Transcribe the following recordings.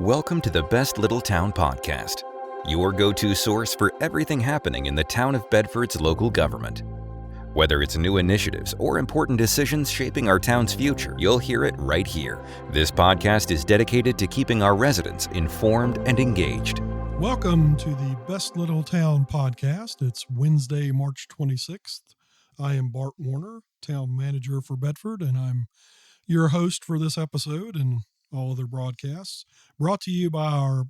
Welcome to the Best Little Town Podcast, your go-to source for everything happening in the town of Bedford's local government. Whether it's new initiatives or important decisions shaping our town's future, you'll hear it right here. This podcast is dedicated to keeping our residents informed and engaged. Welcome to the Best Little Town Podcast. It's Wednesday, March 26th. I am Bart Warner, Town Manager for Bedford, and I'm your host for this episode and all other broadcasts, brought to you by our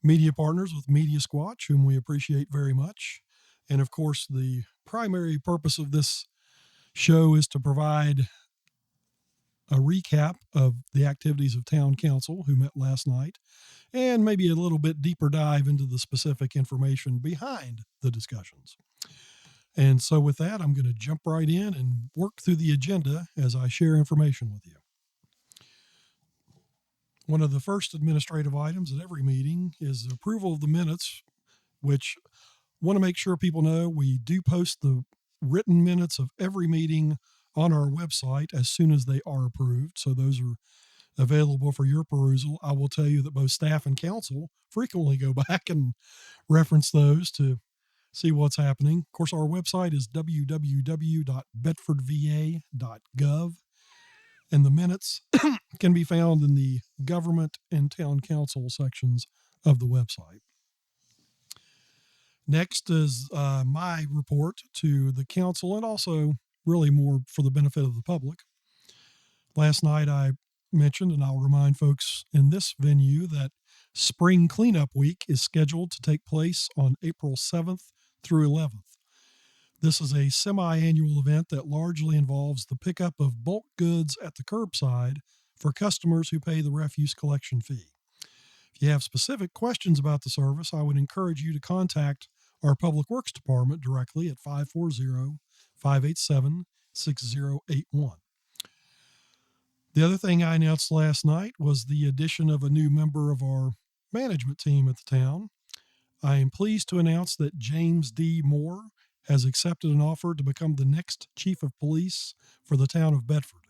media partners with Media Squatch, whom we appreciate very much. And of course, the primary purpose of this show is to provide a recap of the activities of Town Council, who met last night, and maybe a little bit deeper dive into the specific information behind the discussions. And so with that, I'm going to jump right in and work through the agenda as I share information with you. One of the first administrative items at every meeting is approval of the minutes, which I want to make sure people know we do post the written minutes of every meeting on our website as soon as they are approved. So those are available for your perusal. I will tell you that both staff and council frequently go back and reference those to see what's happening. Of course, our website is www.bedfordva.gov. And the minutes can be found in the government and town council sections of the website. Next is my report to the council, and also really more for the benefit of the public. Last night I mentioned, and I'll remind folks in this venue, that Spring Cleanup Week is scheduled to take place on April 7th through 11th. This is a semi-annual event that largely involves the pickup of bulk goods at the curbside for customers who pay the refuse collection fee. If you have specific questions about the service, I would encourage you to contact our Public Works Department directly at 540-587-6081. The other thing I announced last night was the addition of a new member of our management team at the town. I am pleased to announce that James D. Moore has accepted an offer to become the next chief of police for the town of Bedford.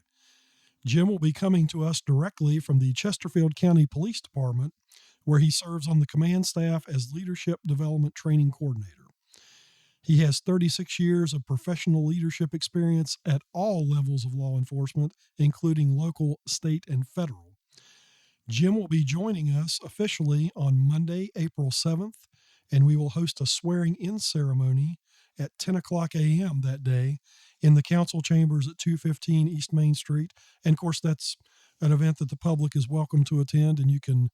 Jim will be coming to us directly from the Chesterfield County Police Department, where he serves on the command staff as Leadership Development Training Coordinator. He has 36 years of professional leadership experience at all levels of law enforcement, including local, state, and federal. Jim will be joining us officially on Monday, April 7th, and we will host a swearing-in ceremony at 10 o'clock a.m. that day in the council chambers at 215 East Main Street. And of course, that's an event that the public is welcome to attend, and you can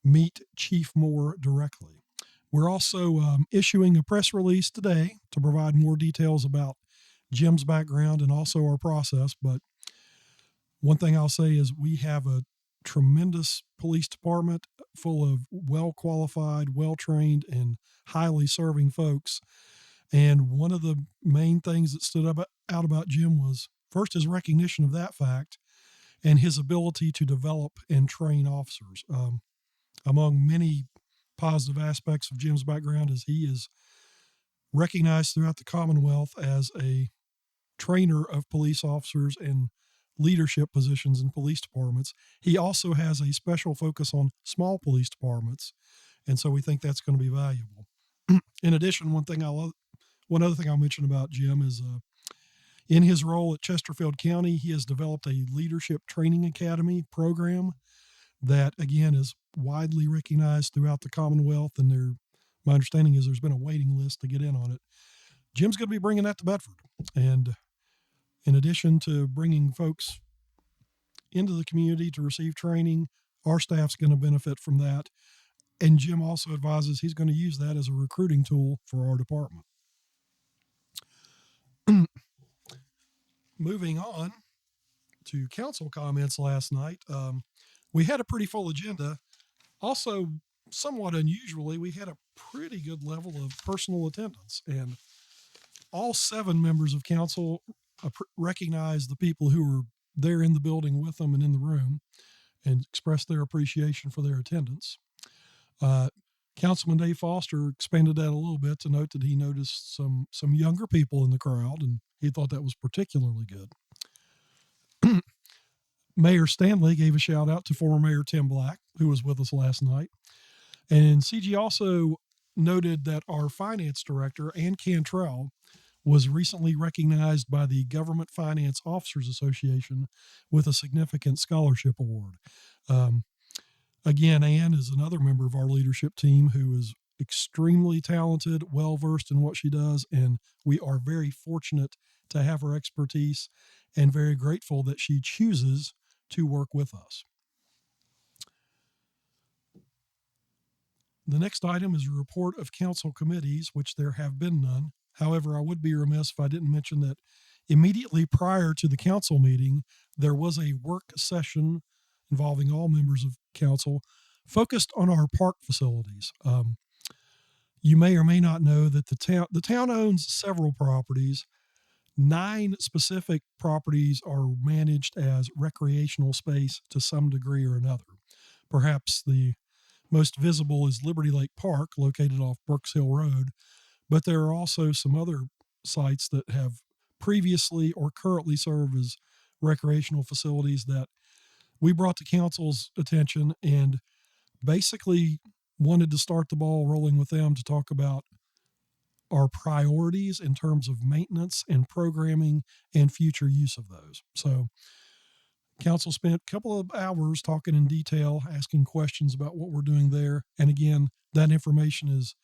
meet Chief Moore directly. We're also issuing a press release today to provide more details about Jim's background and also our process. But one thing I'll say is we have a tremendous police department full of well-qualified, well-trained, and highly serving folks. And one of the main things that stood out about Jim was, first, his recognition of that fact and his ability to develop and train officers. Among many positive aspects of Jim's background is he is recognized throughout the Commonwealth as a trainer of police officers and leadership positions in police departments. He also has a special focus on small police departments, and so we think that's going to be valuable. In addition, one other thing I'll mention about Jim is in his role at Chesterfield County, he has developed a leadership training academy program that, again, is widely recognized throughout the Commonwealth, and my understanding is there's been a waiting list to get in on it. Jim's going to be bringing that to Bedford, and in addition to bringing folks into the community to receive training, our staff's going to benefit from that, and Jim also advises he's going to use that as a recruiting tool for our department. Moving on to council comments last night, we had a pretty full agenda. Also, somewhat unusually, we had a pretty good level of personal attendance, and all 7 members of council recognized the people who were there in the building with them and in the room and expressed their appreciation for their attendance. Councilman Dave Foster expanded that a little bit to note that he noticed some younger people in the crowd, and he thought that was particularly good. Mayor Stanley gave a shout out to former Mayor Tim Black, who was with us last night. And CG also noted that our finance director, Ann Cantrell, was recently recognized by the Government Finance Officers Association with a significant scholarship award. Again, Ann is another member of our leadership team who is extremely talented, well versed in what she does, and we are very fortunate to have her expertise and very grateful that she chooses to work with us. The next item is a report of council committees, which there have been none. However, I would be remiss if I didn't mention that immediately prior to the council meeting, there was a work session involving all members of council focused on our park facilities. You may or may not know that the town owns several properties. 9 specific properties are managed as recreational space to some degree or another. Perhaps the most visible is Liberty Lake Park, located off Brooks Hill Road, but there are also some other sites that have previously or currently serve as recreational facilities that we brought to council's attention and basically wanted to start the ball rolling with them to talk about our priorities in terms of maintenance and programming and future use of those. So council spent a couple of hours talking in detail, asking questions about what we're doing there. And again, that information is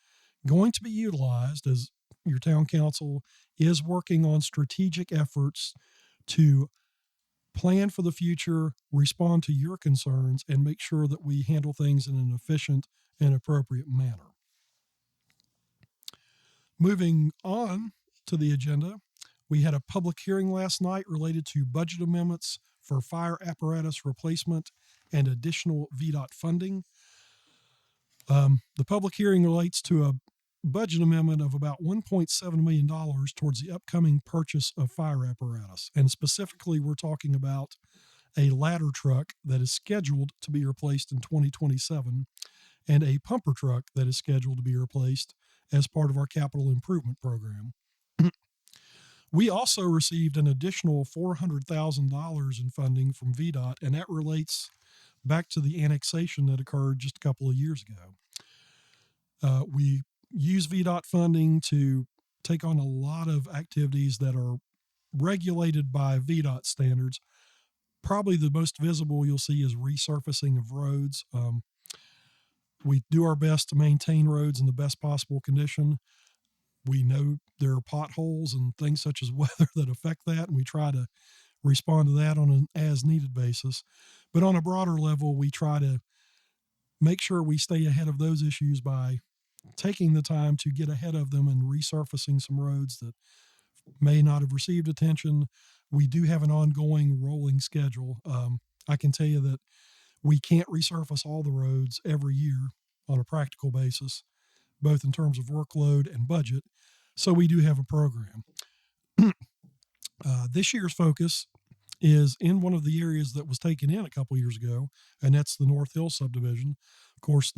going to be utilized as your town council is working on strategic efforts to plan for the future, respond to your concerns, and make sure that we handle things in an efficient and appropriate manner. Moving on to the agenda, we had a public hearing last night related to budget amendments for fire apparatus replacement and additional VDOT funding. The public hearing relates to a budget amendment of about $1.7 million towards the upcoming purchase of fire apparatus. And specifically, we're talking about a ladder truck that is scheduled to be replaced in 2027 and a pumper truck that is scheduled to be replaced as part of our capital improvement program. We also received an additional $400,000 in funding from VDOT, and that relates back to the annexation that occurred just a couple of years ago. We use VDOT funding to take on a lot of activities that are regulated by VDOT standards. Probably the most visible you'll see is resurfacing of roads. We do our best to maintain roads in the best possible condition. We know there are potholes and things such as weather that affect that, and we try to respond to that on an as-needed basis. But on a broader level, we try to make sure we stay ahead of those issues by taking the time to get ahead of them and resurfacing some roads that may not have received attention. We do have an ongoing rolling schedule. I can tell you that we can't resurface all the roads every year on a practical basis, both in terms of workload and budget. So we do have a program. This year's focus is in one of the areas that was taken in a couple years ago, and that's the North Hill subdivision. Of course,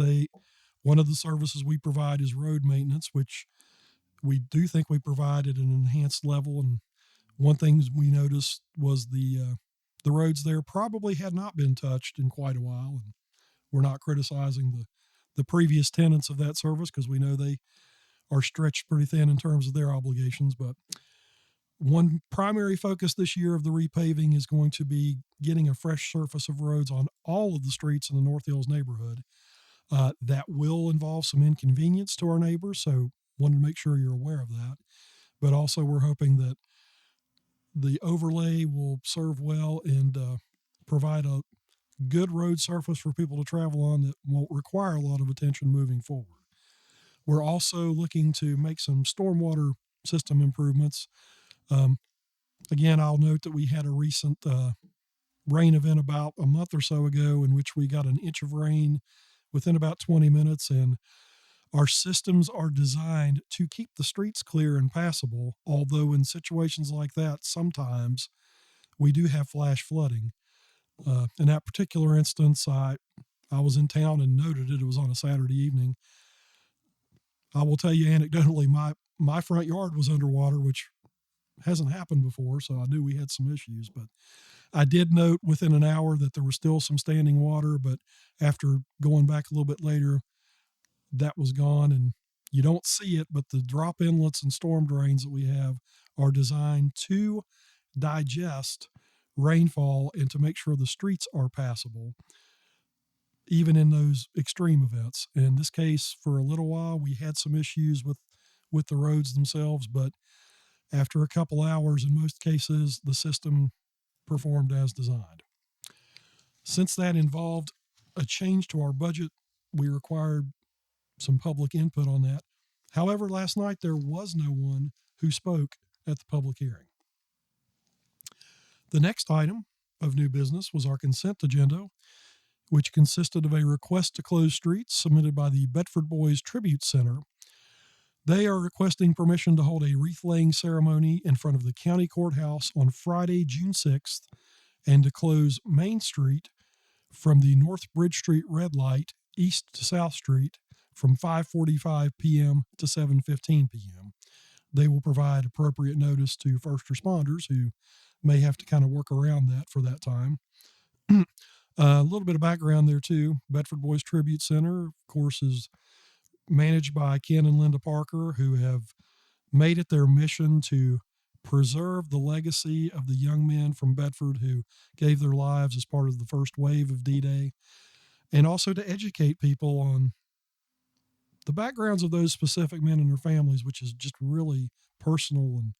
one of the services we provide is road maintenance, which we do think we provide at an enhanced level. And one thing we noticed was the roads there probably had not been touched in quite a while. And we're not criticizing the previous tenants of that service because we know they are stretched pretty thin in terms of their obligations. But one primary focus this year of the repaving is going to be getting a fresh surface of roads on all of the streets in the North Hills neighborhood. That will involve some inconvenience to our neighbors, so wanted to make sure you're aware of that. But also we're hoping that the overlay will serve well and provide a good road surface for people to travel on that won't require a lot of attention moving forward. We're also looking to make some stormwater system improvements. Again, I'll note that we had a recent rain event about a month or so ago in which we got an inch of rain within about 20 minutes, and our systems are designed to keep the streets clear and passable, although in situations like that, sometimes we do have flash flooding. In that particular instance, I was in town and noted it. It was on a Saturday evening. I will tell you anecdotally, my front yard was underwater, which hasn't happened before, so I knew we had some issues. But I did note within an hour that there was still some standing water, but after going back a little bit later, that was gone. And you don't see it, but the drop inlets and storm drains that we have are designed to digest rainfall and to make sure the streets are passable, even in those extreme events. In this case, for a little while, we had some issues with the roads themselves, but after a couple hours, in most cases, the system performed as designed. Since that involved a change to our budget, we required some public input on that. However, last night there was no one who spoke at the public hearing. The next item of new business was our consent agenda, which consisted of a request to close streets submitted by the Bedford Boys Tribute Center. They are requesting permission to hold a wreath-laying ceremony in front of the county courthouse on Friday, June 6th, and to close Main Street from the North Bridge Street red light east to South Street from 5:45 p.m. to 7:15 p.m. They will provide appropriate notice to first responders who may have to kind of work around that for that time. A little bit of background there too. Bedford Boys Tribute Center, of course, is managed by Ken and Linda Parker, who have made it their mission to preserve the legacy of the young men from Bedford who gave their lives as part of the first wave of D-Day, and also to educate people on the backgrounds of those specific men and their families, which is just really personal and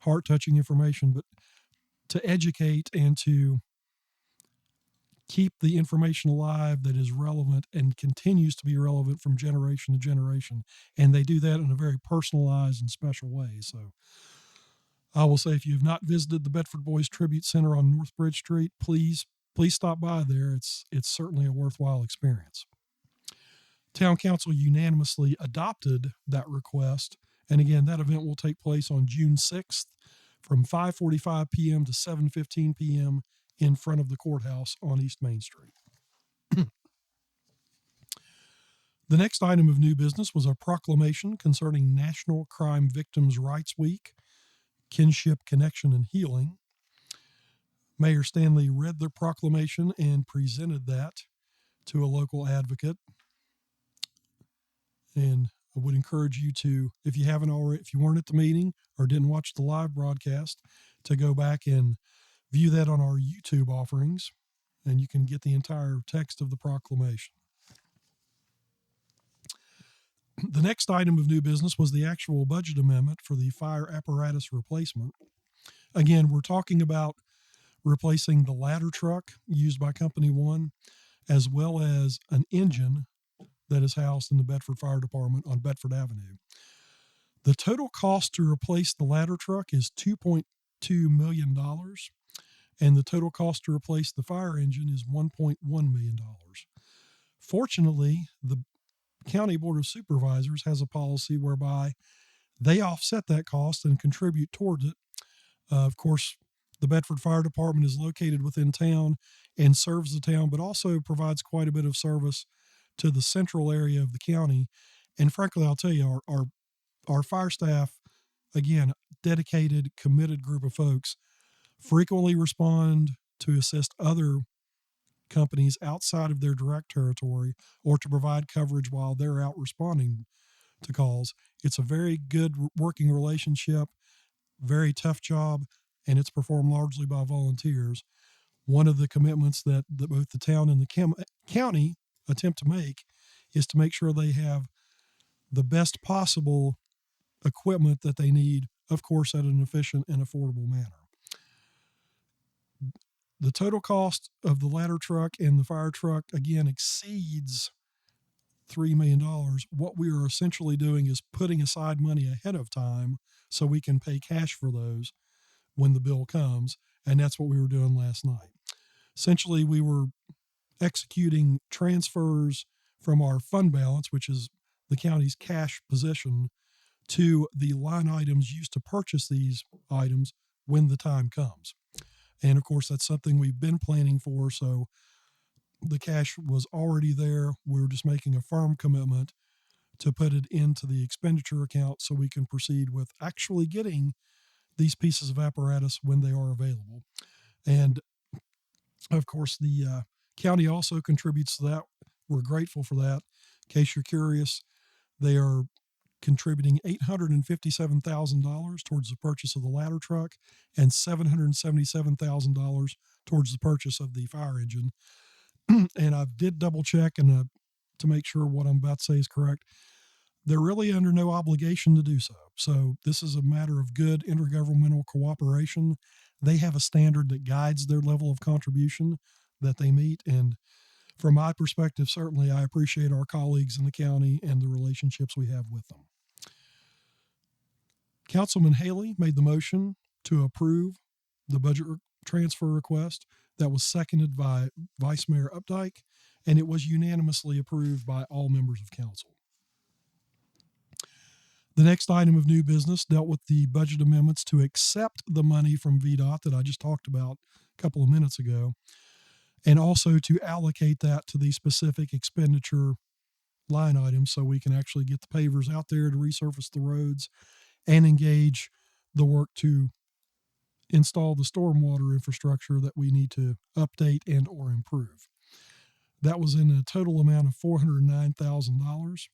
heart-touching information, but to educate and to keep the information alive that is relevant and continues to be relevant from generation to generation. And they do that in a very personalized and special way. So I will say, if you have not visited the Bedford Boys Tribute Center on North Bridge Street, please stop by there. It's certainly a worthwhile experience. Town Council unanimously adopted that request. And again, that event will take place on June 6th from 5:45 p.m. to 7:15 p.m. in front of the courthouse on East Main Street. The next item of new business was a proclamation concerning National Crime Victims' Rights Week, Kinship, Connection, and Healing. Mayor Stanley read the proclamation and presented that to a local advocate. And I would encourage you to, if you haven't already, if you weren't at the meeting or didn't watch the live broadcast, to go back and view that on our YouTube offerings, and you can get the entire text of the proclamation. The next item of new business was the actual budget amendment for the fire apparatus replacement. Again, we're talking about replacing the ladder truck used by Company 1, as well as an engine that is housed in the Bedford Fire Department on Bedford Avenue. The total cost to replace the ladder truck is $2.2 million, and the total cost to replace the fire engine is $1.1 million. Fortunately, the County Board of Supervisors has a policy whereby they offset that cost and contribute towards it. Of course, the Bedford Fire Department is located within town and serves the town, but also provides quite a bit of service to the central area of the county. And frankly, I'll tell you, our fire staff, again, dedicated, committed group of folks, frequently respond to assist other companies outside of their direct territory or to provide coverage while they're out responding to calls. It's a very good working relationship, very tough job, and it's performed largely by volunteers. One of the commitments that both the town and the county attempt to make is to make sure they have the best possible equipment that they need, of course, at an efficient and affordable manner. The total cost of the ladder truck and the fire truck, again, exceeds $3 million. What we are essentially doing is putting aside money ahead of time so we can pay cash for those when the bill comes, and that's what we were doing last night. Essentially, we were executing transfers from our fund balance, which is the county's cash position, to the line items used to purchase these items when the time comes. And of course, that's something we've been planning for, so the cash was already there. We're just making a firm commitment to put it into the expenditure account so we can proceed with actually getting these pieces of apparatus when they are available. And Of course, the county also contributes to that. We're grateful for that. In case you're curious, they are contributing $857,000 towards the purchase of the ladder truck and $777,000 towards the purchase of the fire engine. And I did double check and to make sure what I'm about to say is correct. They're really under no obligation to do so. So this is a matter of good intergovernmental cooperation. They have a standard that guides their level of contribution that they meet. And from my perspective, certainly I appreciate our colleagues in the county and the relationships we have with them. Councilman Haley made the motion to approve the budget transfer request. That was seconded by Vice Mayor Updike, and it was unanimously approved by all members of council. The next item of new business dealt with the budget amendments to accept the money from VDOT that I just talked about a couple of minutes ago, and also to allocate that to the specific expenditure line items so we can actually get the pavers out there to resurface the roads and engage the work to install the stormwater infrastructure that we need to update and or improve. That was in a total amount of $409,000.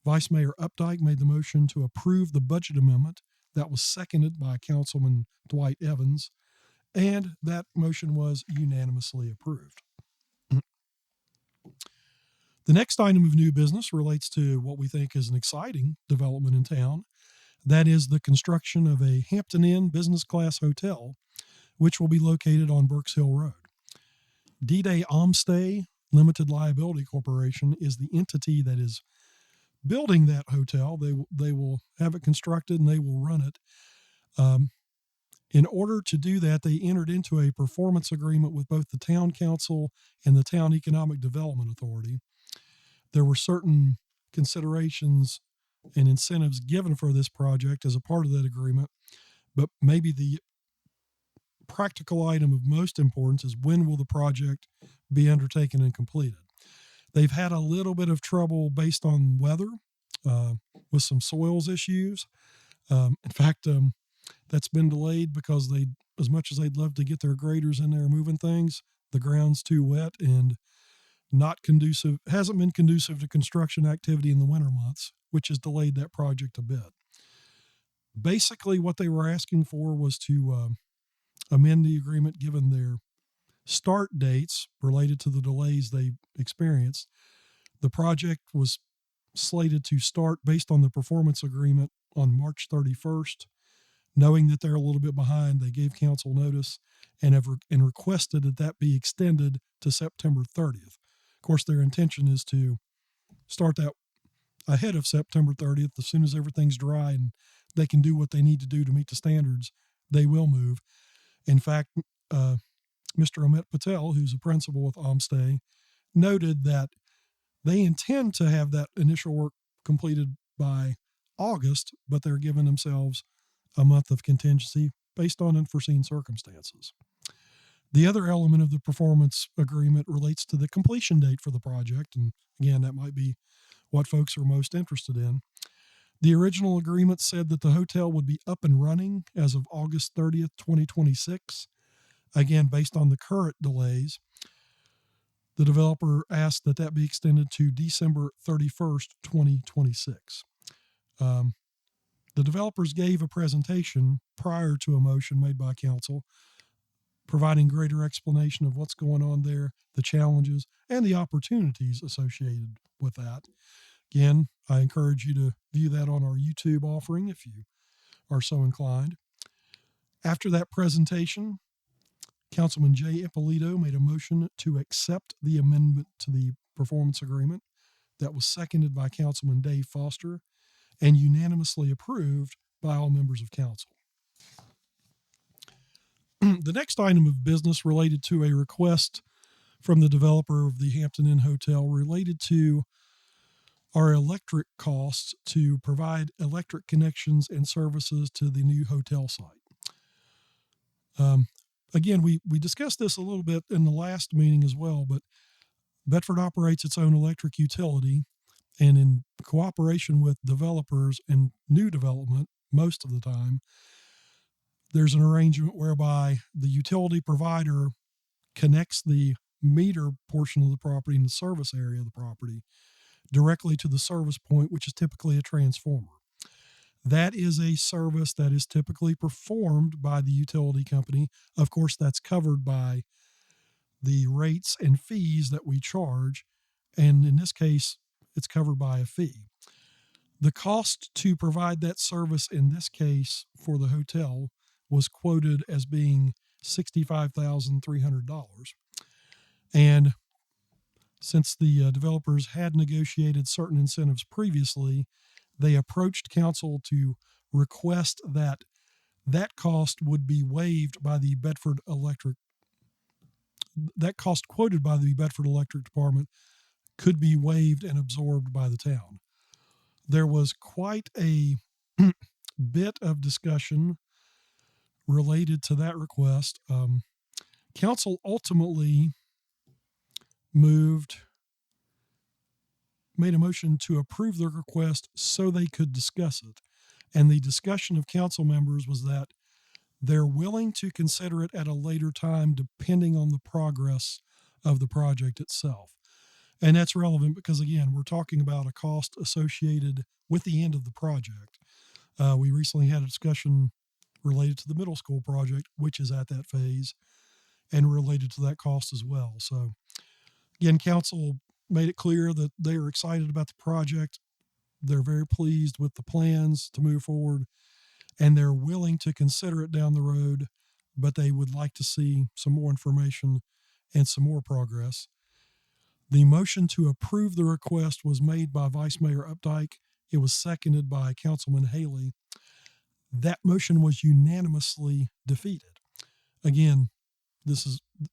Vice Mayor Updike made the motion to approve the budget amendment. That was seconded by Councilman Dwight Evans, and that motion was unanimously approved. The next item of new business relates to what we think is an exciting development in town. That is the construction of a Hampton Inn business class hotel, which will be located on Burks Hill Road. D-Day Omstay Limited Liability Corporation is the entity that is building that hotel. They will have it constructed and they will run it. In order to do that, they entered into a performance agreement with both the town council and the town economic development authority. There were certain considerations and incentives given for this project as a part of that agreement, but maybe the practical item of most importance is when will the project be undertaken and completed. They've had a little bit of trouble based on weather with some soils issues. In fact, that's been delayed because as much as they'd love to get their graders in there moving things, the ground's too wet and hasn't been conducive to construction activity in the winter months, which has delayed that project a bit. Basically, what they were asking for was to amend the agreement given their start dates related to the delays they experienced. The project was slated to start based on the performance agreement on March 31st. Knowing that they're a little bit behind, they gave council notice and requested that be extended to September 30th. Of course, their intention is to start that ahead of September 30th. As soon as everything's dry and they can do what they need to do to meet the standards, they will move. In fact, Mr. Amit Patel, who's a principal with Omstay, noted that they intend to have that initial work completed by August, but they're giving themselves a month of contingency based on unforeseen circumstances. The other element of the performance agreement relates to the completion date for the project. And again, that might be what folks are most interested in. The original agreement said that the hotel would be up and running as of August 30th, 2026. Again, based on the current delays, the developer asked that be extended to December 31st, 2026. The developers gave a presentation prior to a motion made by council, providing greater explanation of what's going on there, the challenges, and the opportunities associated with that. Again, I encourage you to view that on our YouTube offering if you are so inclined. After that presentation, Councilman Jay Ippolito made a motion to accept the amendment to the performance agreement. That was seconded by Councilman Dave Foster and unanimously approved by all members of council. The next item of business related to a request from the developer of the Hampton Inn Hotel related to our electric costs to provide electric connections and services to the new hotel site. Again, we discussed this a little bit in the last meeting as well, but Bedford operates its own electric utility, and in cooperation with developers and new development, most of the time, there's an arrangement whereby the utility provider connects the meter portion of the property and the service area of the property directly to the service point, which is typically a transformer. That is a service that is typically performed by the utility company. Of course, that's covered by the rates and fees that we charge, and in this case, it's covered by a fee. The cost to provide that service in this case for the hotel was quoted as being $65,300. And since the developers had negotiated certain incentives previously, they approached council to request that that cost would be waived by the Bedford Electric. That cost quoted by the Bedford Electric Department could be waived and absorbed by the town. There was quite a bit of discussion related to that request. Council ultimately made a motion to approve the request so they could discuss it. And the discussion of council members was that they're willing to consider it at a later time depending on the progress of the project itself. And that's relevant because, again, we're talking about a cost associated with the end of the project. We recently had a discussion related to the middle school project, which is at that phase, and related to that cost as well. So, again, council made it clear that they are excited about the project. They're very pleased with the plans to move forward, and they're willing to consider it down the road, but they would like to see some more information and some more progress. The motion to approve the request was made by Vice Mayor Updike. It was seconded by Councilman Haley. That motion was unanimously defeated. Again,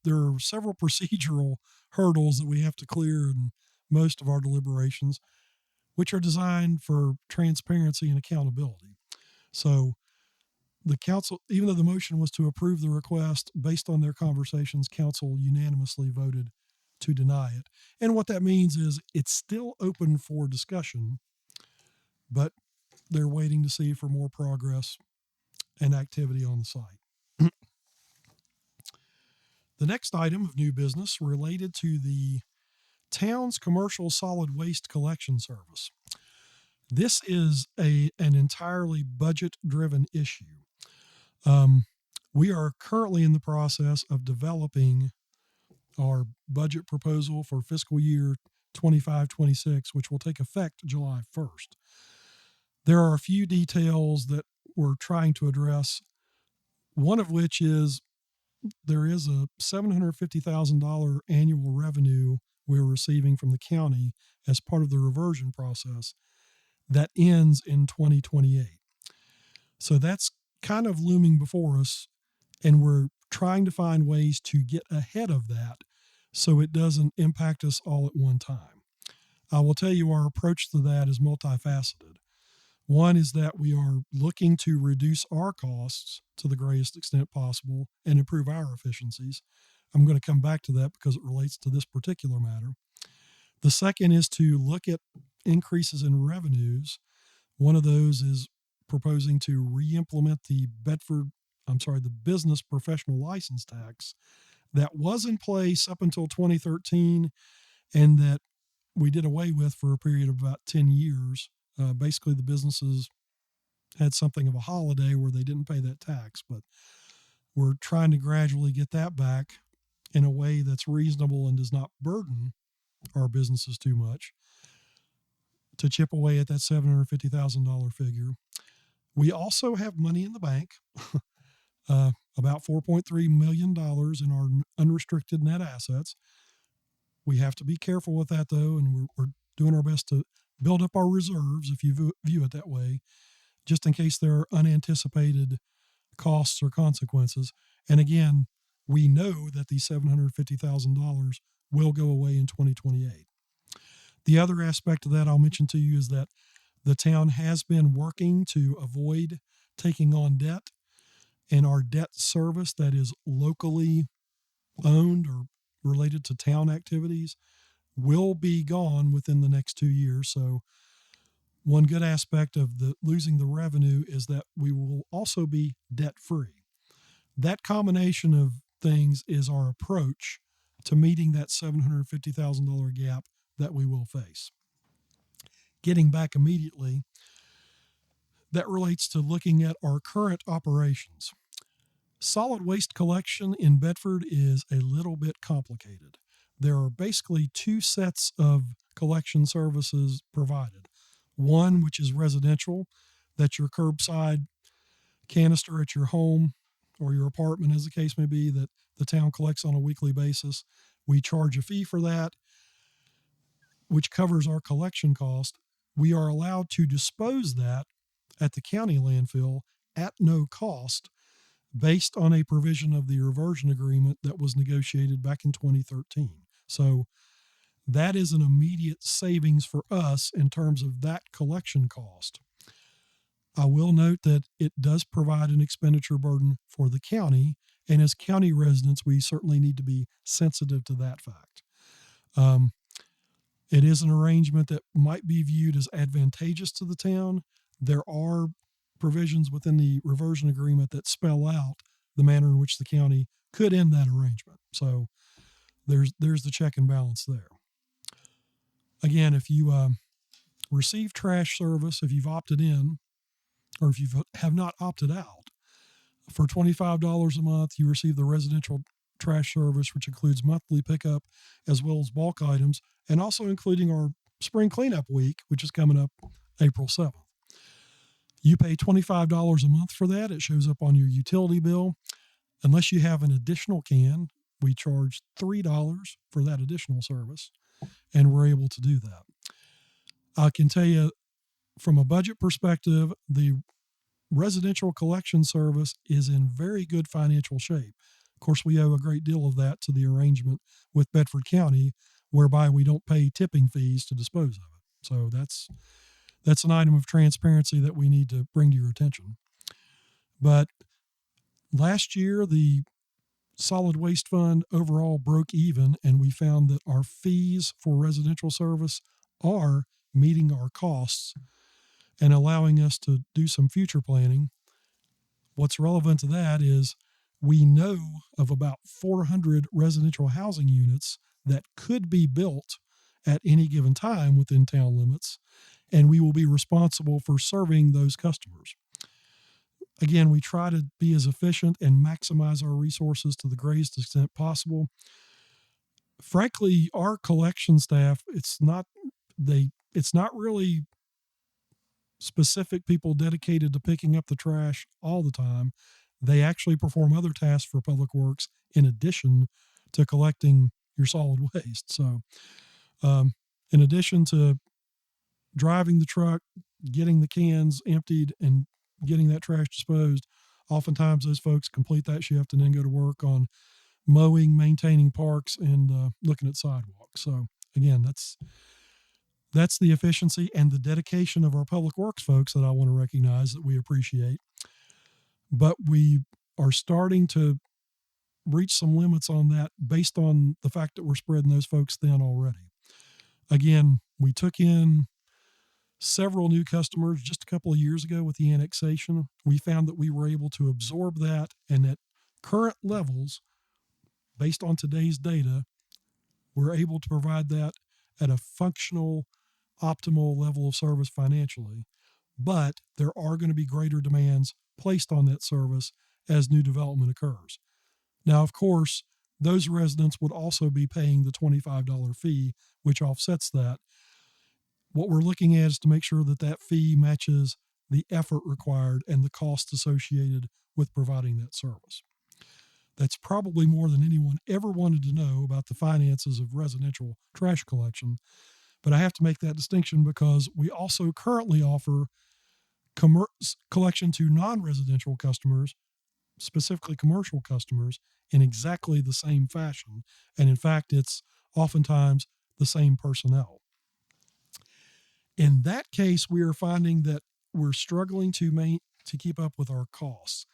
there are several procedural hurdles that we have to clear in most of our deliberations, which are designed for transparency and accountability. So the council, even though the motion was to approve the request, based on their conversations, council unanimously voted to deny it. And what that means is it's still open for discussion, but they're waiting to see for more progress and activity on the site. The next item of new business related to the town's commercial solid waste collection service. This is an entirely budget-driven issue. We are currently in the process of developing our budget proposal for fiscal year 25-26, which will take effect July 1st. There are a few details that we're trying to address, one of which is there is a $750,000 annual revenue we're receiving from the county as part of the reversion process that ends in 2028. So that's kind of looming before us, and we're trying to find ways to get ahead of that so it doesn't impact us all at one time. I will tell you our approach to that is multifaceted. One is that we are looking to reduce our costs to the greatest extent possible and improve our efficiencies. I'm going to come back to that because it relates to this particular matter. The second is to look at increases in revenues. One of those is proposing to re-implement the business professional license tax that was in place up until 2013 and that we did away with for a period of about 10 years. Basically, the businesses had something of a holiday where they didn't pay that tax, but we're trying to gradually get that back in a way that's reasonable and does not burden our businesses too much to chip away at that $750,000 figure. We also have money in the bank, about $4.3 million in our unrestricted net assets. We have to be careful with that, though, and we're doing our best to build up our reserves, if you view it that way, just in case there are unanticipated costs or consequences. And again, we know that the $750,000 will go away in 2028. The other aspect of that I'll mention to you is that the town has been working to avoid taking on debt, and our debt service that is locally owned or related to town activities will be gone within the next 2 years. So one good aspect of losing the revenue is that we will also be debt free. That combination of things is our approach to meeting that $750,000 gap that we will face. Getting back immediately, that relates to looking at our current operations. Solid waste collection in Bedford is a little bit complicated. There are basically two sets of collection services provided. One, which is residential, that's your curbside canister at your home or your apartment, as the case may be, that the town collects on a weekly basis. We charge a fee for that, which covers our collection cost. We are allowed to dispose that at the county landfill at no cost based on a provision of the reversion agreement that was negotiated back in 2013. So that is an immediate savings for us in terms of that collection cost. I will note that it does provide an expenditure burden for the county, and as county residents, we certainly need to be sensitive to that fact. It is an arrangement that might be viewed as advantageous to the town. There are provisions within the reversion agreement that spell out the manner in which the county could end that arrangement. So there's the check and balance there. Again, if you receive trash service, if you've opted in, or if you have not opted out, for $25 a month, you receive the residential trash service, which includes monthly pickup as well as bulk items, and also including our spring cleanup week, which is coming up April 7th. You pay $25 a month for that. It shows up on your utility bill. Unless you have an additional can, we charge $3 for that additional service, and we're able to do that. I can tell you from a budget perspective, the residential collection service is in very good financial shape. Of course, we owe a great deal of that to the arrangement with Bedford County, whereby we don't pay tipping fees to dispose of it. So that's an item of transparency that we need to bring to your attention. But last year, the solid waste fund overall broke even, and we found that our fees for residential service are meeting our costs and allowing us to do some future planning. What's relevant to that is we know of about 400 residential housing units that could be built at any given time within town limits, and we will be responsible for serving those customers. Again, we try to be as efficient and maximize our resources to the greatest extent possible. Frankly, our collection staff, it's not really specific people dedicated to picking up the trash all the time. They actually perform other tasks for Public Works in addition to collecting your solid waste. So, in addition to driving the truck, getting the cans emptied, and getting that trash disposed, oftentimes those folks complete that shift and then go to work on mowing, maintaining parks, and looking at sidewalks. So, again, that's the efficiency and the dedication of our Public Works folks that I want to recognize, that we appreciate. But we are starting to reach some limits on that based on the fact that we're spreading those folks thin already. Again, we took in several new customers just a couple of years ago with the annexation. We found that we were able to absorb that, and at current levels, based on today's data, we're able to provide that at a functional, optimal level of service financially. But there are going to be greater demands placed on that service as new development occurs. Now, of course, those residents would also be paying the $25 fee, which offsets that. What we're looking at is to make sure that that fee matches the effort required and the cost associated with providing that service. That's probably more than anyone ever wanted to know about the finances of residential trash collection. But I have to make that distinction because we also currently offer collection to non-residential customers, specifically commercial customers, in exactly the same fashion. And in fact, it's oftentimes the same personnel. In that case, we are finding that we're struggling to keep up with our costs.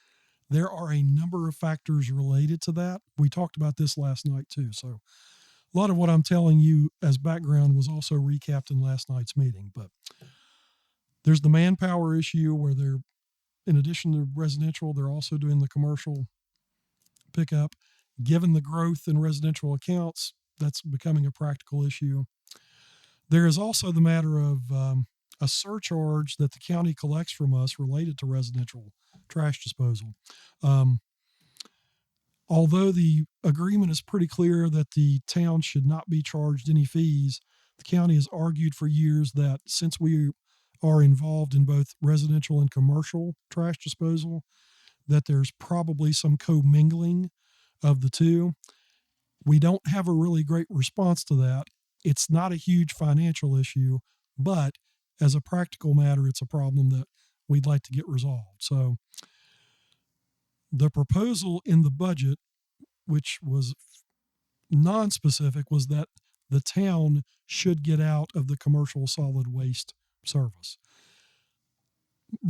There are a number of factors related to that. We talked about this last night too. So a lot of what I'm telling you as background was also recapped in last night's meeting. But there's the manpower issue where in addition to residential, they're also doing the commercial pickup. Given the growth in residential accounts, that's becoming a practical issue. There is also the matter of a surcharge that the county collects from us related to residential trash disposal. Um, Although the agreement is pretty clear that the town should not be charged any fees, the county has argued for years that since we are involved in both residential and commercial trash disposal, that there's probably some commingling of the two. We don't have a really great response to that. It's not a huge financial issue, but as a practical matter, it's a problem that we'd like to get resolved. So the proposal in the budget, which was non-specific, was that the town should get out of the commercial solid waste service.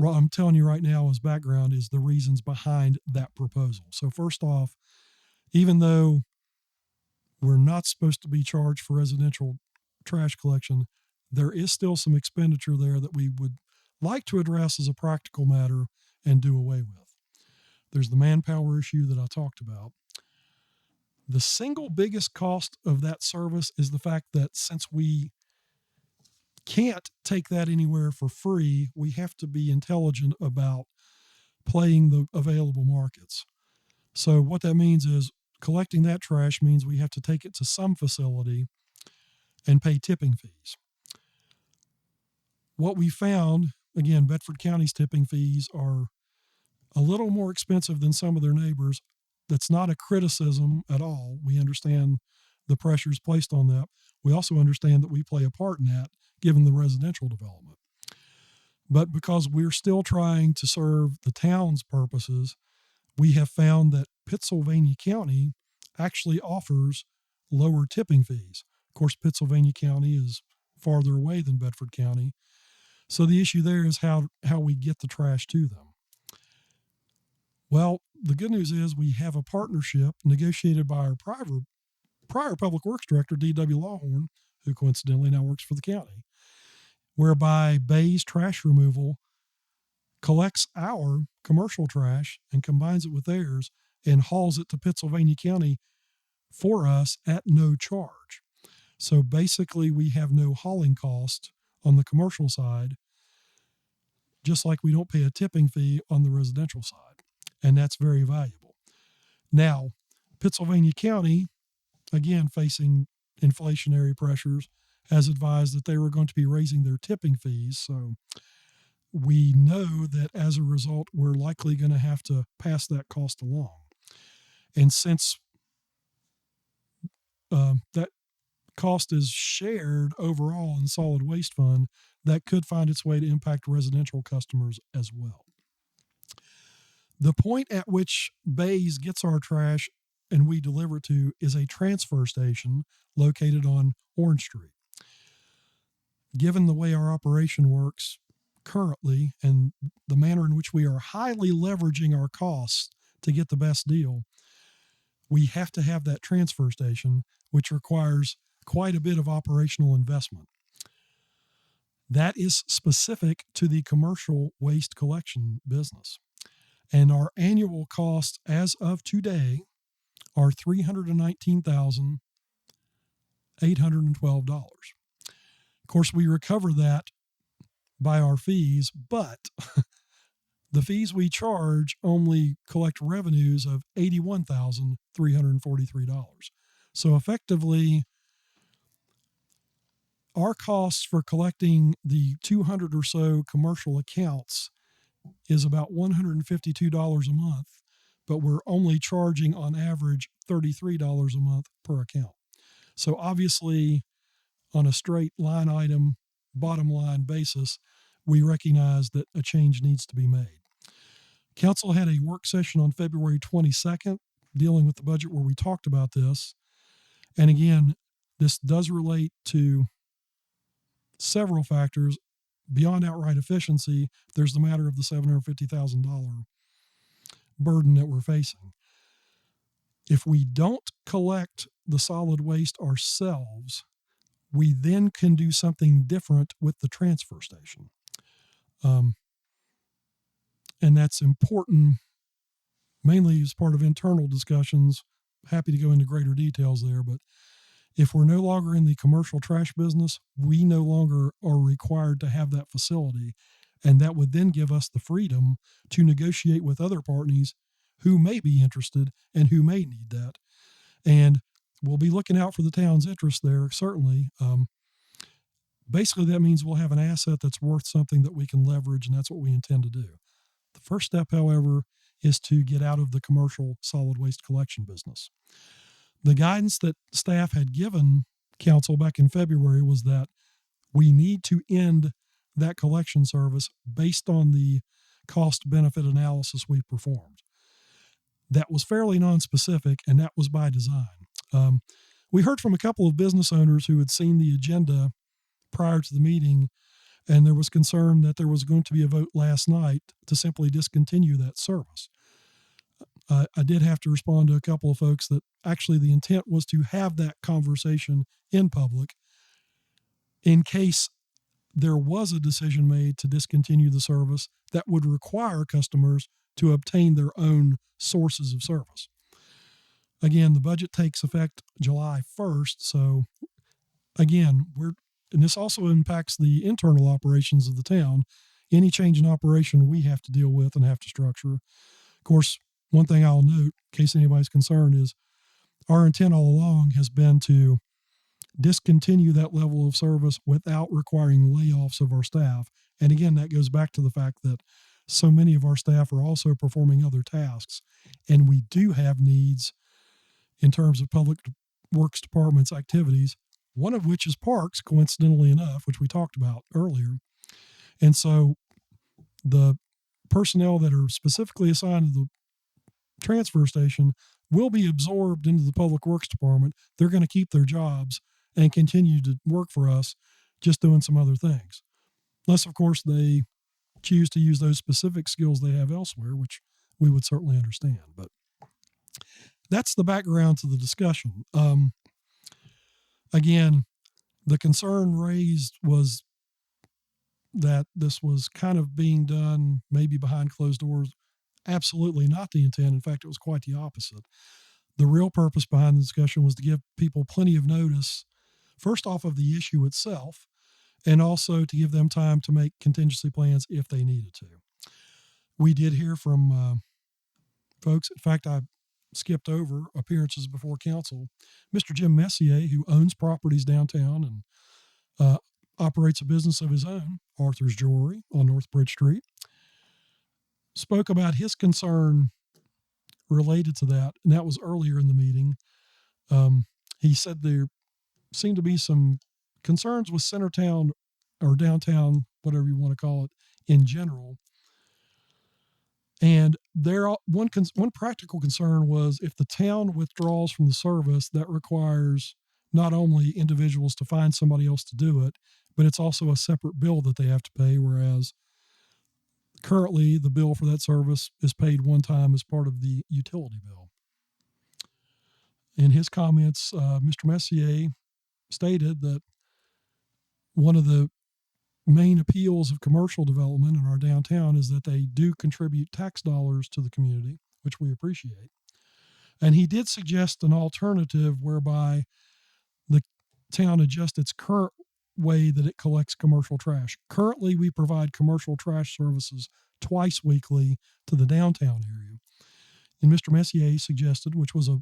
I'm telling you right now, as background, is the reasons behind that proposal. So first off, even though we're not supposed to be charged for residential trash collection, there is still some expenditure there that we would like to address as a practical matter and do away with. There's the manpower issue that I talked about. The single biggest cost of that service is the fact that since we can't take that anywhere for free, we have to be intelligent about playing the available markets. So what that means is collecting that trash means we have to take it to some facility and pay tipping fees. What we found, again, Bedford County's tipping fees are a little more expensive than some of their neighbors. That's not a criticism at all. We understand the pressures placed on that. We also understand that we play a part in that given the residential development. But because we're still trying to serve the town's purposes, we have found that Pittsylvania County actually offers lower tipping fees. Of course, Pittsylvania County is farther away than Bedford County. So the issue there is how we get the trash to them. Well, the good news is we have a partnership negotiated by our prior Public Works Director, D.W. Lawhorn, who coincidentally now works for the county, whereby Bay's Trash Removal collects our commercial trash and combines it with theirs and hauls it to Pittsylvania County for us at no charge. So basically, we have no hauling cost on the commercial side, just like we don't pay a tipping fee on the residential side. And that's very valuable. Now, Pittsylvania County, again, facing inflationary pressures, has advised that they were going to be raising their tipping fees. So we know that as a result, we're likely going to have to pass that cost along. And since that cost is shared overall in the solid waste fund, that could find its way to impact residential customers as well. The point at which Bays gets our trash and we deliver it to is a transfer station located on Orange Street. Given the way our operation works currently and the manner in which we are highly leveraging our costs to get the best deal, we have to have that transfer station, which requires quite a bit of operational investment. That is specific to the commercial waste collection business. And our annual costs as of today are $319,812. Of course, we recover that by our fees, but the fees we charge only collect revenues of $81,343. So effectively, our costs for collecting the 200 or so commercial accounts is about $152 a month, but we're only charging on average $33 a month per account. So obviously, on a straight line item, bottom line basis, we recognize that a change needs to be made. Council had a work session on February 22nd dealing with the budget where we talked about this. And again, this does relate to several factors. Beyond outright efficiency, there's the matter of the $750,000 burden that we're facing. If we don't collect the solid waste ourselves, we then can do something different with the transfer station. And that's important, mainly as part of internal discussions happy to go into greater details there, but if we're no longer in the commercial trash business, we no longer are required to have that facility. And that would then give us the freedom to negotiate with other parties who may be interested and who may need that. And we'll be looking out for the town's interest there, certainly. Basically, that means we'll have an asset that's worth something that we can leverage, and that's what we intend to do. The first step, however, is to get out of the commercial solid waste collection business. The guidance that staff had given council back in February was that we need to end that collection service based on the cost benefit analysis we performed. That was fairly nonspecific, and that was by design. We heard from a couple of business owners who had seen the agenda prior to the meeting, and there was concern that there was going to be a vote last night to simply discontinue that service. I did have to respond to a couple of folks that actually the intent was to have that conversation in public in case there was a decision made to discontinue the service that would require customers to obtain their own sources of service. Again, the budget takes effect July 1st. So again, and this also impacts the internal operations of the town. Any change in operation we have to deal with and have to structure. Of course, one thing I'll note, in case anybody's concerned, is our intent all along has been to discontinue that level of service without requiring layoffs of our staff. And again, that goes back to the fact that so many of our staff are also performing other tasks. And we do have needs in terms of public works department's activities, one of which is parks, coincidentally enough, which we talked about earlier. And so the personnel that are specifically assigned to the transfer station will be absorbed into the public works department. They're going to keep their jobs and continue to work for us, just doing some other things. Unless, of course, they choose to use those specific skills they have elsewhere, which we would certainly understand. But that's the background to the discussion. Again, the concern raised was that this was kind of being done maybe behind closed doors. Absolutely not the intent. In fact, it was quite the opposite. The real purpose behind the discussion was to give people plenty of notice, first off of the issue itself, and also to give them time to make contingency plans if they needed to. We did hear from folks. In fact, I skipped over appearances before council. Mr. Jim Messier, who owns properties downtown and operates a business of his own, Arthur's Jewelry on North Bridge Street, spoke about his concern related to that, and that was earlier in the meeting. He said there seemed to be some concerns with Centertown or downtown, whatever you want to call it, in general. And one practical concern was if the town withdraws from the service, that requires not only individuals to find somebody else to do it, but it's also a separate bill that they have to pay, whereas currently the bill for that service is paid one time as part of the utility bill. In his comments, Mr. Messier stated that one of the main appeals of commercial development in our downtown is that they do contribute tax dollars to the community, which we appreciate. And he did suggest an alternative whereby the town adjusts its current way that it collects commercial trash. Currently, we provide commercial trash services twice weekly to the downtown area. And Mr. Messier suggested, which was a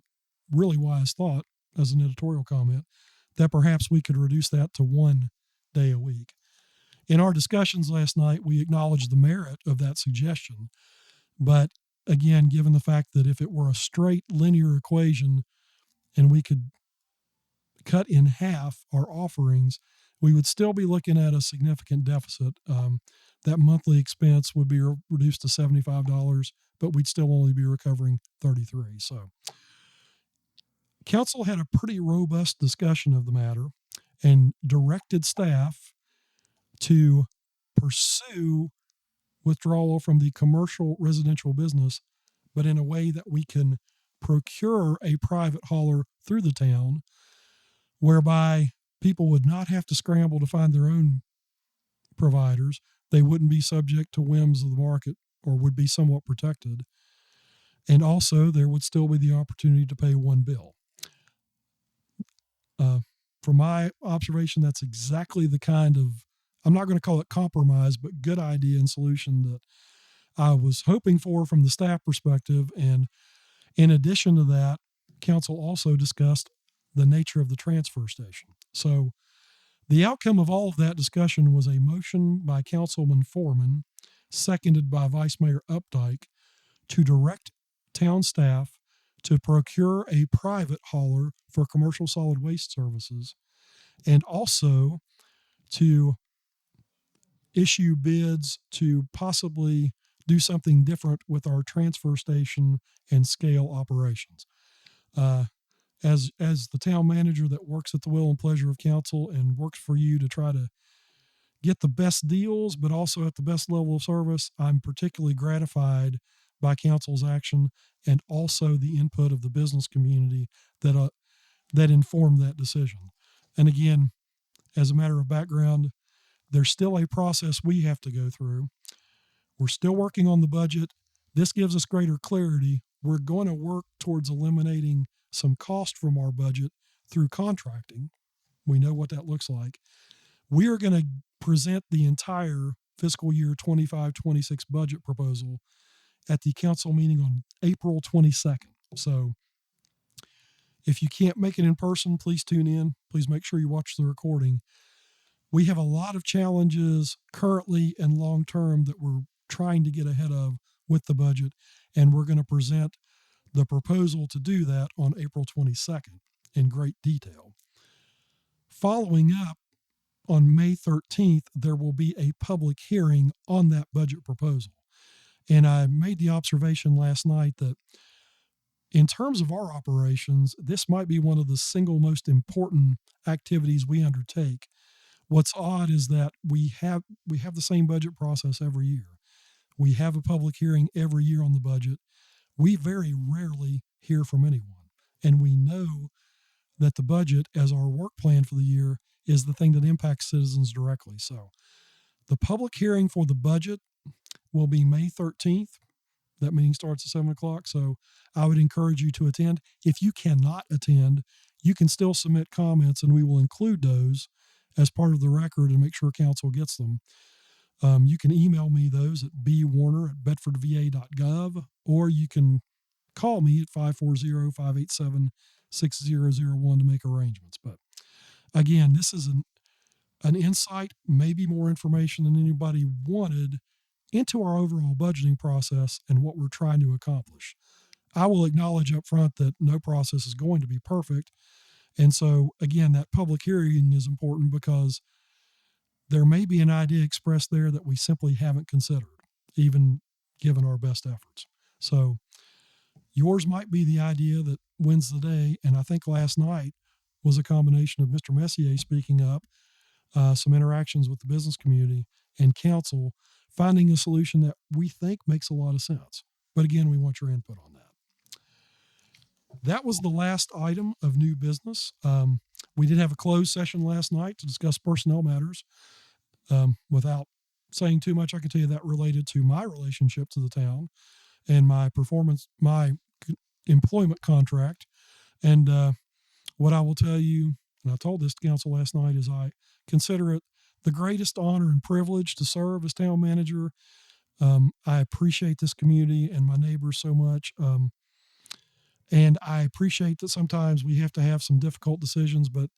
really wise thought as an editorial comment, that perhaps we could reduce that to 1 day a week. In our discussions last night, we acknowledged the merit of that suggestion. But again, given the fact that if it were a straight linear equation and we could cut in half our offerings, we would still be looking at a significant deficit. That monthly expense would be reduced to $75, but we'd still only be recovering $33. So council had a pretty robust discussion of the matter and directed staff to pursue withdrawal from the commercial residential business, but in a way that we can procure a private hauler through the town, whereby people would not have to scramble to find their own providers. They wouldn't be subject to whims of the market, or would be somewhat protected. And also, there would still be the opportunity to pay one bill. From my observation, that's exactly the kind of, I'm not going to call it compromise, but good idea and solution that I was hoping for from the staff perspective. And in addition to that, council also discussed the nature of the transfer station. So the outcome of all of that discussion was a motion by Councilman Foreman, seconded by Vice Mayor Updike, to direct town staff to procure a private hauler for commercial solid waste services, and also to issue bids to possibly do something different with our transfer station and scale operations. As the town manager that works at the will and pleasure of council and works for you to try to get the best deals, but also at the best level of service, I'm particularly gratified by council's action and also the input of the business community that informed that decision. And again, as a matter of background, there's still a process we have to go through. We're still working on the budget. This gives us greater clarity. We're going to work towards eliminating some cost from our budget through contracting. We know what that looks like. We are going to present the entire fiscal year 25-26 budget proposal at the council meeting on April 22nd. So if you can't make it in person, please tune in. Please make sure you watch the recording. We have a lot of challenges currently and long term that we're trying to get ahead of with the budget, and we're going to present the proposal to do that on April 22nd in great detail. Following up on May 13th, there will be a public hearing on that budget proposal. And I made the observation last night that in terms of our operations, this might be one of the single most important activities we undertake. What's odd is that we have the same budget process every year. We have a public hearing every year on the budget. We very rarely hear from anyone. And we know that the budget, as our work plan for the year, is the thing that impacts citizens directly. So the public hearing for the budget will be May 13th. That meeting starts at 7 o'clock. So I would encourage you to attend. If you cannot attend, you can still submit comments and we will include those as part of the record and make sure council gets them. You can email me those at bwarner@bedfordva.gov, or you can call me at 540-587-6001 to make arrangements. But again, this is an insight, maybe more information than anybody wanted into our overall budgeting process and what we're trying to accomplish. I will acknowledge up front that no process is going to be perfect. And so, again, that public hearing is important because there may be an idea expressed there that we simply haven't considered, even given our best efforts. So yours might be the idea that wins the day. And I think last night was a combination of Mr. Messier speaking up, some interactions with the business community and council, finding a solution that we think makes a lot of sense. But again, we want your input on that. That was the last item of new business. We did have a closed session last night to discuss personnel matters. Without saying too much, I can tell you that related to my relationship to the town and my performance, my employment contract. And what I will tell you, and I told this to council last night, is I consider it the greatest honor and privilege to serve as town manager. I appreciate this community and my neighbors so much. And I appreciate that sometimes we have to have some difficult decisions, but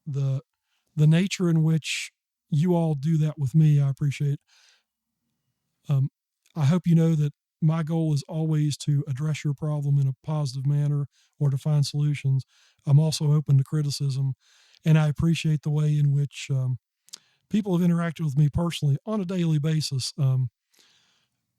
the nature in which you all do that with me, I appreciate. I hope you know that my goal is always to address your problem in a positive manner or to find solutions. I'm also open to criticism, and I appreciate the way in which people have interacted with me personally on a daily basis.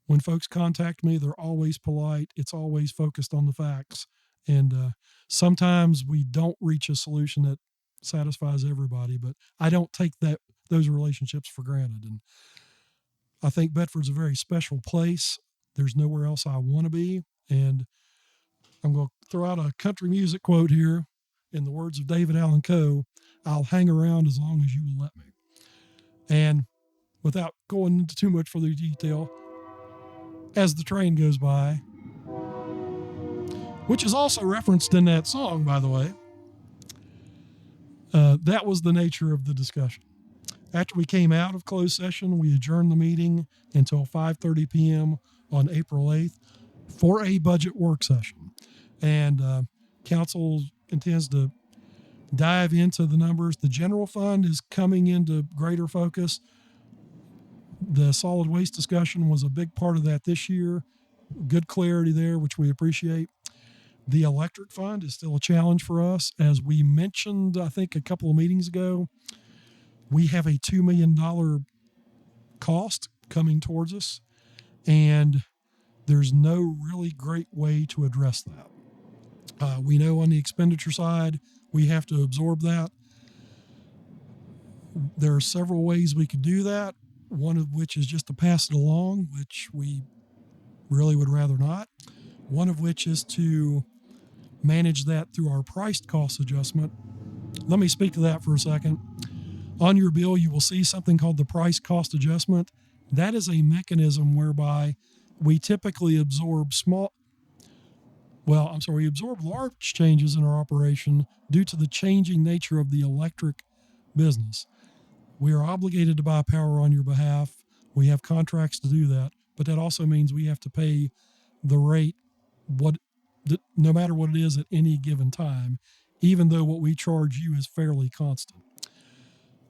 When folks contact me, they're always polite. It's always focused on the facts. And sometimes we don't reach a solution that satisfies everybody, but I don't take those relationships for granted. And I think Bedford's a very special place. There's nowhere else I want to be. And I'm going to throw out a country music quote here in the words of David Allan Coe: "I'll hang around as long as you will let me." And without going into too much further detail, as the train goes by, which is also referenced in that song, by the way. That was the nature of the discussion. After we came out of closed session, we adjourned the meeting until 5:30 p.m. on April 8th for a budget work session. And council intends to dive into the numbers. The general fund is coming into greater focus. The solid waste discussion was a big part of that this year. Good clarity there, which we appreciate. The electric fund is still a challenge for us. As we mentioned, I think a couple of meetings ago, we have a $2 million cost coming towards us, and there's no really great way to address that. We know on the expenditure side, we have to absorb that. There are several ways we could do that, one of which is just to pass it along, which we really would rather not. One of which is to manage that through our price cost adjustment. Let me speak to that for a second. On your bill, you will see something called the price cost adjustment. That is a mechanism whereby we typically absorb large changes in our operation due to the changing nature of the electric business. We are obligated to buy power on your behalf. We have contracts to do that, but that also means we have to pay the rate no matter what it is at any given time, even though what we charge you is fairly constant.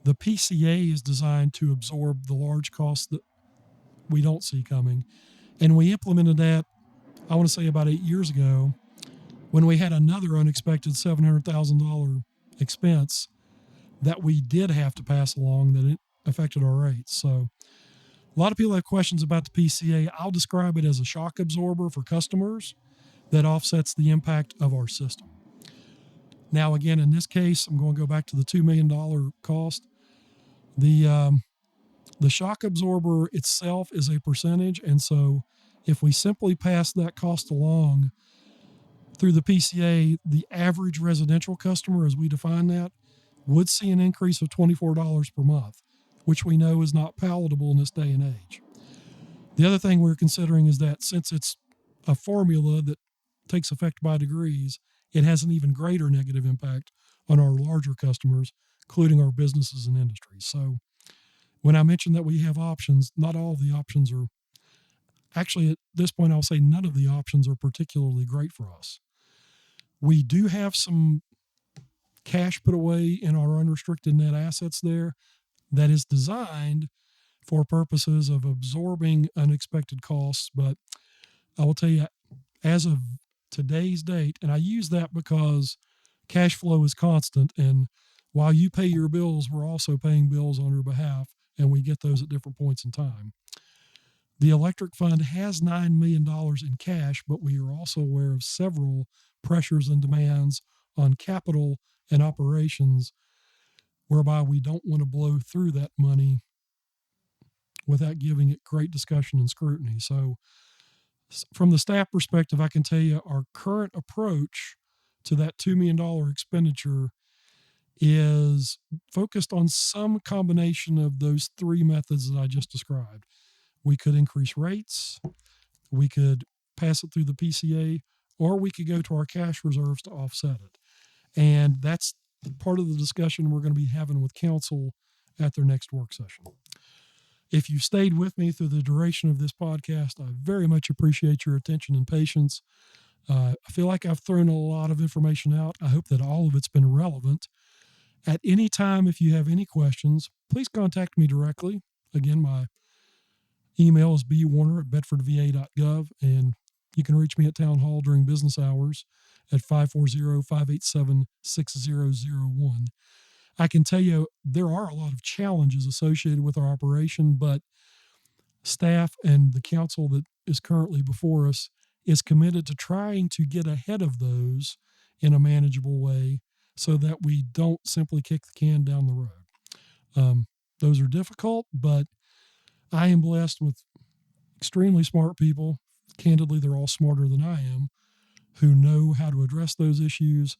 The PCA is designed to absorb the large costs that we don't see coming. And we implemented that, I want to say about 8 years ago, when we had another unexpected $700,000 expense that we did have to pass along that it affected our rates. So a lot of people have questions about the PCA. I'll describe it as a shock absorber for customers that offsets the impact of our system. Now, again, in this case, I'm going to go back to the $2 million cost. The shock absorber itself is a percentage, and so if we simply pass that cost along through the PCA, the average residential customer, as we define that, would see an increase of $24 per month, which we know is not palatable in this day and age. The other thing we're considering is that since it's a formula that takes effect by degrees, it has an even greater negative impact on our larger customers, including our businesses and industries. So when I mentioned that we have options, not all of the options are, actually at this point I'll say none of the options are particularly great for us. We do have some cash put away in our unrestricted net assets there that is designed for purposes of absorbing unexpected costs. But I will tell you, as of today's date, and I use that because cash flow is constant, and while you pay your bills, we're also paying bills on your behalf, and we get those at different points in time. The electric fund has $9 million in cash, but we are also aware of several pressures and demands on capital and operations whereby we don't want to blow through that money without giving it great discussion and scrutiny. So from the staff perspective, I can tell you our current approach to that $2 million expenditure is focused on some combination of those three methods that I just described. We could increase rates, we could pass it through the PCA, or we could go to our cash reserves to offset it. And that's part of the discussion we're going to be having with council at their next work session. If you stayed with me through the duration of this podcast, I very much appreciate your attention and patience. I feel like I've thrown a lot of information out. I hope that all of it's been relevant. At any time, if you have any questions, please contact me directly. Again, my email is bwarner@bedfordva.gov, and you can reach me at Town Hall during business hours at 540-587-6001. I can tell you there are a lot of challenges associated with our operation, but staff and the council that is currently before us is committed to trying to get ahead of those in a manageable way so that we don't simply kick the can down the road. Those are difficult, but I am blessed with extremely smart people. Candidly, they're all smarter than I am, who know how to address those issues,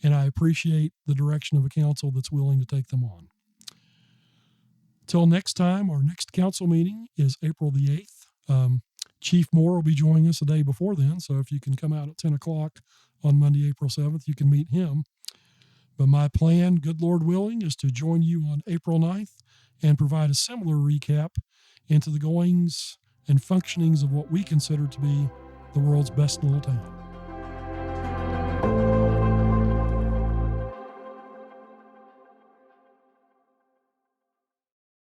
and I appreciate the direction of a council that's willing to take them on. Till next time, our next council meeting is April the 8th. Chief Moore will be joining us the day before then, so if you can come out at 10 o'clock on Monday, April 7th, you can meet him. But my plan, good Lord willing, is to join you on April 9th and provide a similar recap into the goings and functionings of what we consider to be the world's best little town.